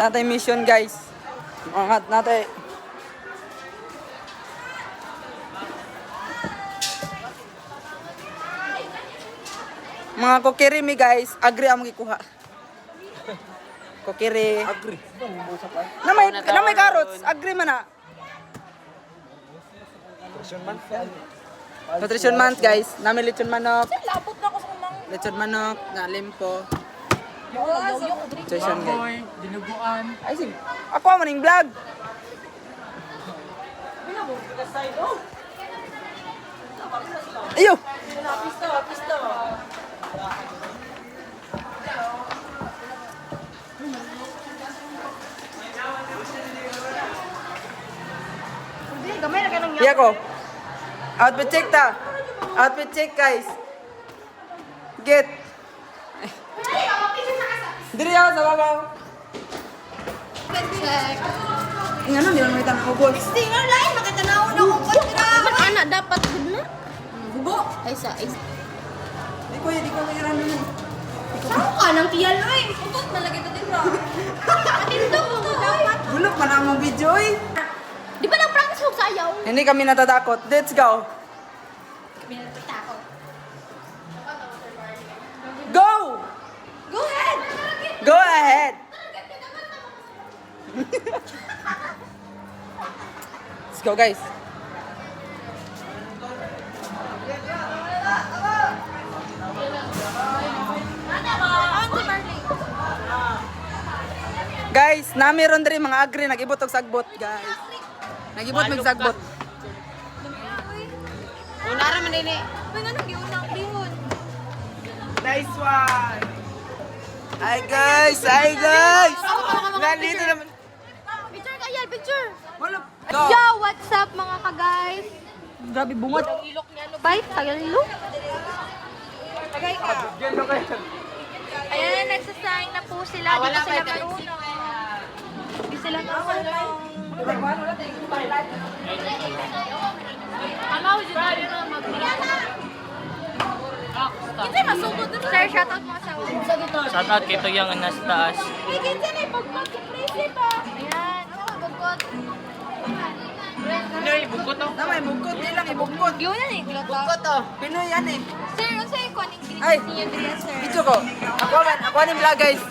Natay mission guys. Angat natay. Mga kokirimi guys, agree ang magikuha. Kokiri. Agree. Na may carrots, agree man na. Nutrition month guys. Nami lechon manok. Labot na ko sa kumang. Lechon manok, nga limpo. Yung Nutrition guys. Dinuguan. Ay sige. Ako ang maning vlog. Ayo. gamay na ganun Iya ko. Outfit check ta. Outfit check guys. Get. Diri ako sa babaw. Check. Nga nun, di man may tanong ubos. Stinger line, makitanaw na ko po. Ba't anak dapat good na? Bugo. Ay sa, ay. Di ko may rano nun. Saan ka nang tiyal, oy? Utot na lagi ito din ba? Atindog mo dapat. Bulok pa na ang mga video eh. Di ba nang-practice mo sa ayaw? Hindi kami natatakot. Let's go. Pinapita ako. Go! Go ahead! Go ahead. Let's go guys. Guys, namiron diri mga agri nagibot og sagbot, guys. Nagibot mig sagbot. Unara man din eh. May nga nang giunang bihon. Nice one. Hi guys, hi guys. Nandito naman. Picture ka yan, picture! Go. Yo, what's up mga ka-guys? Grabe bungod. Ilok niya, no? Bye, tagalilo. Tagay ka. Ayan, nagsasign na po sila. Di ba sila marunong? Di sila marunong. Amaw, dito tayo na mag-bigyan. Kinsa masugod dito? Sir, shoutout mo sa Shoutout kay Tuyang nasa taas. Kinsa na ipagkot sa president ah. Ayan, bugkot. Ano yung bukot to? Tama, ibugkot nilang ibugkot. Yun yan eh, glot Oh, Pinoy yan eh. Sir, ano sa'yo ko anong Ay. pinigil niyo dito, sir? Video ko. Ako ni vlog guys.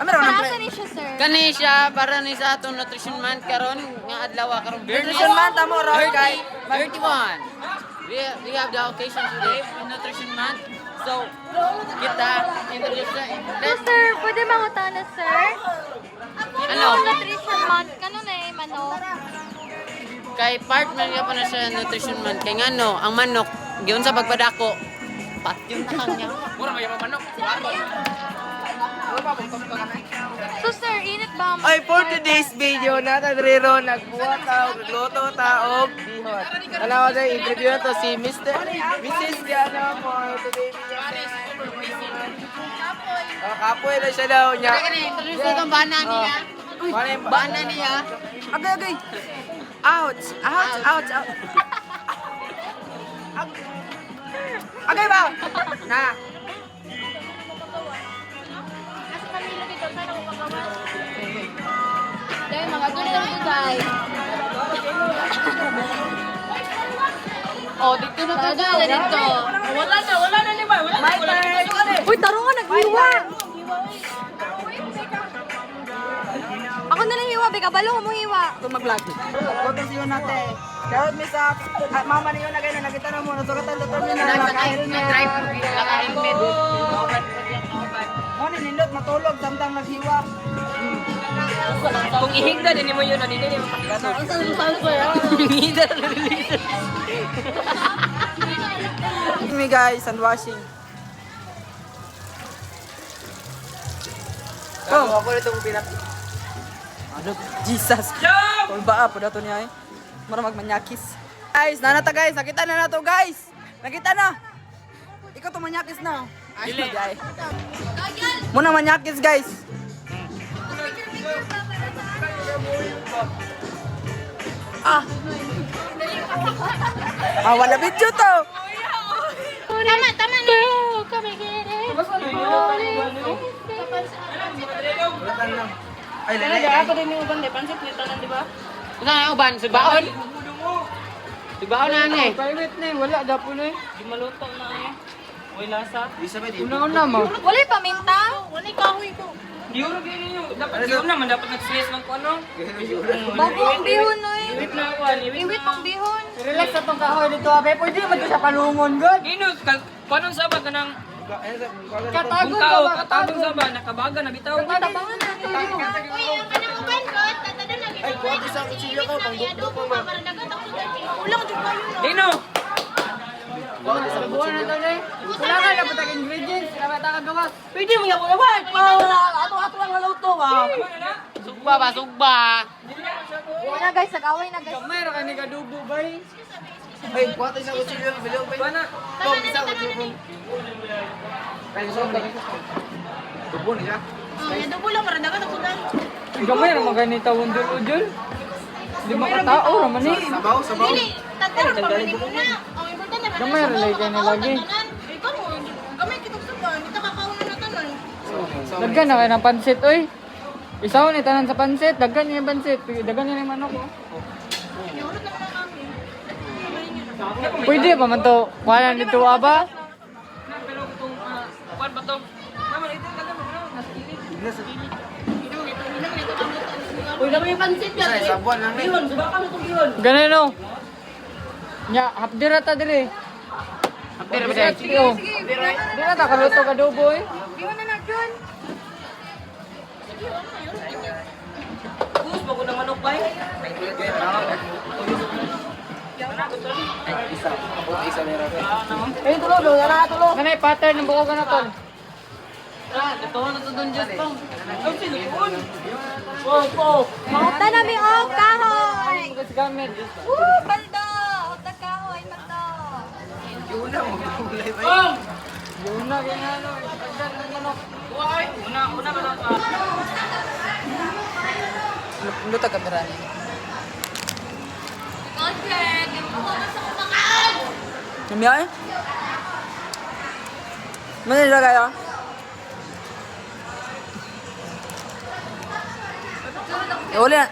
Meron ng Para play. ni siya, sir? Kani siya para ni sa atong nutrition month karon nga adlaw karon Nutrition month amo ron guys. 31. We have the occasion today in nutrition month. So kita introduce na So, sir, pwede mangutana, sir? Ano? Nutrition month, kanon eh, manok. kay part man nga pa na sa nutrition month kay ngano ang manok giun sa pagpadako patyon na kanya. Mura may manok. So, sir, init ba ang Ay, for today's video, natadrero, nagbuhat ta, nagluto ta, og bihot. Alam ko na, interview to si Mrs. Diana for today's video. Oh, kapoy na siya daw niya. Kani introduce itong bana niya. Bana niya. Agay, agay. Ouch, ouch, ouch, ouch. Agay ba? Na. Nasa Camilo dito, saan ako pagawa? Dahil mga ganito dito, guys. Oh, dito na to dito. Wala na lima. Wala na. Uy, taro ka, naghiwa! Ako na lang hiwa, Beka. Balo mo hiwa. Ito mag-vlog. Kotong siyo natin. Kaya may sa mama niyo na kayo na nakita na mo. Nasugatan sa tabi na Naka-drive naka-helmet. Mo ni nindot matulog samtang naghiwa. Kung ihigda din mo yun, hindi mo pakita. Me guys, and washing. Oh, ako nitong pinat. Ano? Jesus. Kung ba po dato niya eh. Mara magmanyakis. Guys, nanata guys, nakita na nato guys. Nakita na. Ikaw to manyakis na. Ay, guys. Muna manyakis guys. Ah. Wala video to. Tama, tama na. Kami gini. Ay, Kaya lalay. di ako din yung uban, di pansit niyo tanan, di ba? Ano na uban? Sugbaon? Sugbaon na ni. Private na wala dapo na Di maluto na eh. Uy, lasa. Una mo. Wala paminta. Wala kahoy ko. Diurog yun ninyo. Dapat diurog naman, dapat nag-slice lang ko ano. Bago ang bihon oy. Iwit na ako, iwit Iwit na. ang bihon. Relax sa tong kahoy dito, abe. Pwede mo ito sa palungon, God. Gino, kanong sabag ka ng Katago bungkao, katagong sabag, nakabaga na bitaw. Tabangan na to. Uy, ang kanang uban ko, tatada na gid. Ay, kuwat isang kutsilyo ko, pangdugdo ko ba para dagat ako sa ulang jud kayo no. Gino! Buwan na to, ne. Wala ka na putang ingredients. Dapat ka gawas. Pwede mo yung uwan! Ato-ato lang haluto ba? Sugba ba? Sugba. Wala guys, nag-away na guys. Kamay ra ka ni kadubo, bay. Ay, kuwat isang kutsilyo, biliw, bay. Bana. Dubo niya. Oh, ya dubo lang para dagat ako dan. Gamay ra maganita undol-undol. Di makatao raman ni. Sabaw, sabaw. Dili, tatara pa man mo na. Ang importante na. Gamay ra lay kay lagi. Ikaw mo, gamay kitong suban, kita kakaunan na tanan. Daghan na kay ng pansit, oy. Isaw ni tanan sa pansit, daghan niya yung pansit, daghan niya yung manok, oh. Iulot naman ang kami. Pwede pa man to. Wala dito aba. Pero itong uwan ba to? Naman, ito yung taga mo. Nasa gilid. Uy, dami yung pansit yan. Sabuan lang ni. Bihon, subakan mo itong bihon. Ganun no. Nya, hapdira ta dire. Hapdira ba dahil? Sige, oh. Di na ta kaluto ka dubo, eh. Di mo na na, John. Kus, bago ng manok ba eh? Eh, tulo, do, na tulo. Kanay pattern ng buko na tol. Ito na to doon just pong. Ang sinuon. Oh. Mata na mi og kahoy. Kasi gamit. Woo, baldo. Utak kahoy, baldo. Oh! Yun na, ganyan, no. Dagdag ng manok. Uy! Una ka lang ka. Luto ka berani. Congrats, yung mga sa kumakaan. Namiyay? Mana ilagay, ah? Eh, uli na.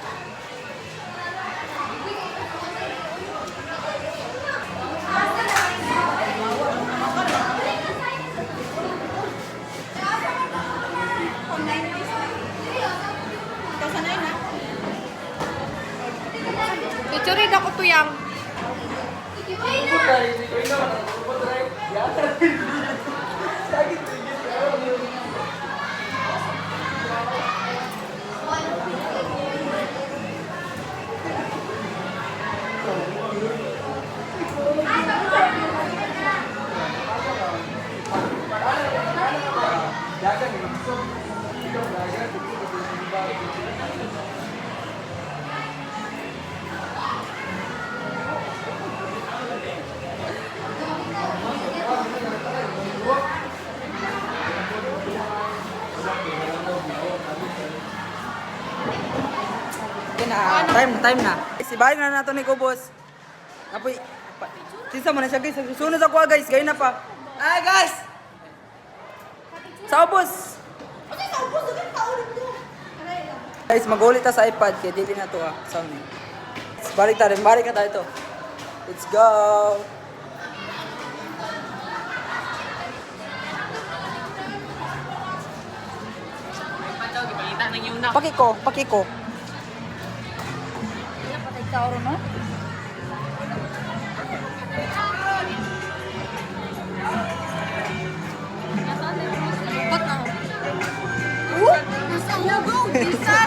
Tuturin ako tuyang. Time na. Isibalik na nato ni Kubos. Apoy, sinsa mo na siya guys. Sunod ako guys, gaya na pa. Ay guys! Sa ubos! Guys, mag-ulit ta sa iPad kaya dili na to sound niya. Balik na tayo ito. Let's go! Pakiko. Sauro na? Ba't na? Nasa ugo! Bisa!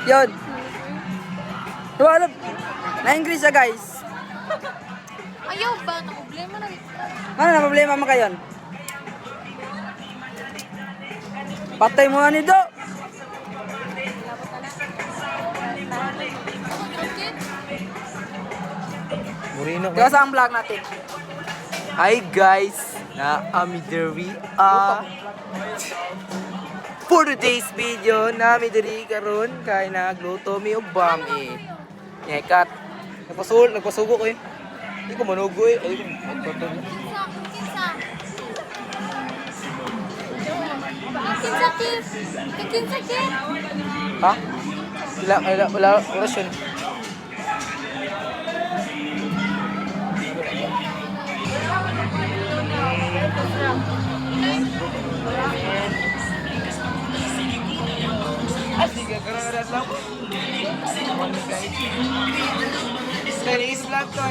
Yun. Wala. Na-increase siya guys. Ayaw ba? Na-problema na. Ano na problema mo kayon? Patay mo nga ni Do. Murino. Kaya sa ang vlog natin. Hi guys, naami diri for today's video naami diri karon kay nagluto mi og bami. Nyekat. Nagpasugo ko eh. Hindi ko manugoy. Ay, magpapag. Kinsa ki? Ha? Wala orasyon. Sige, karoon lang. Guys, vlog ko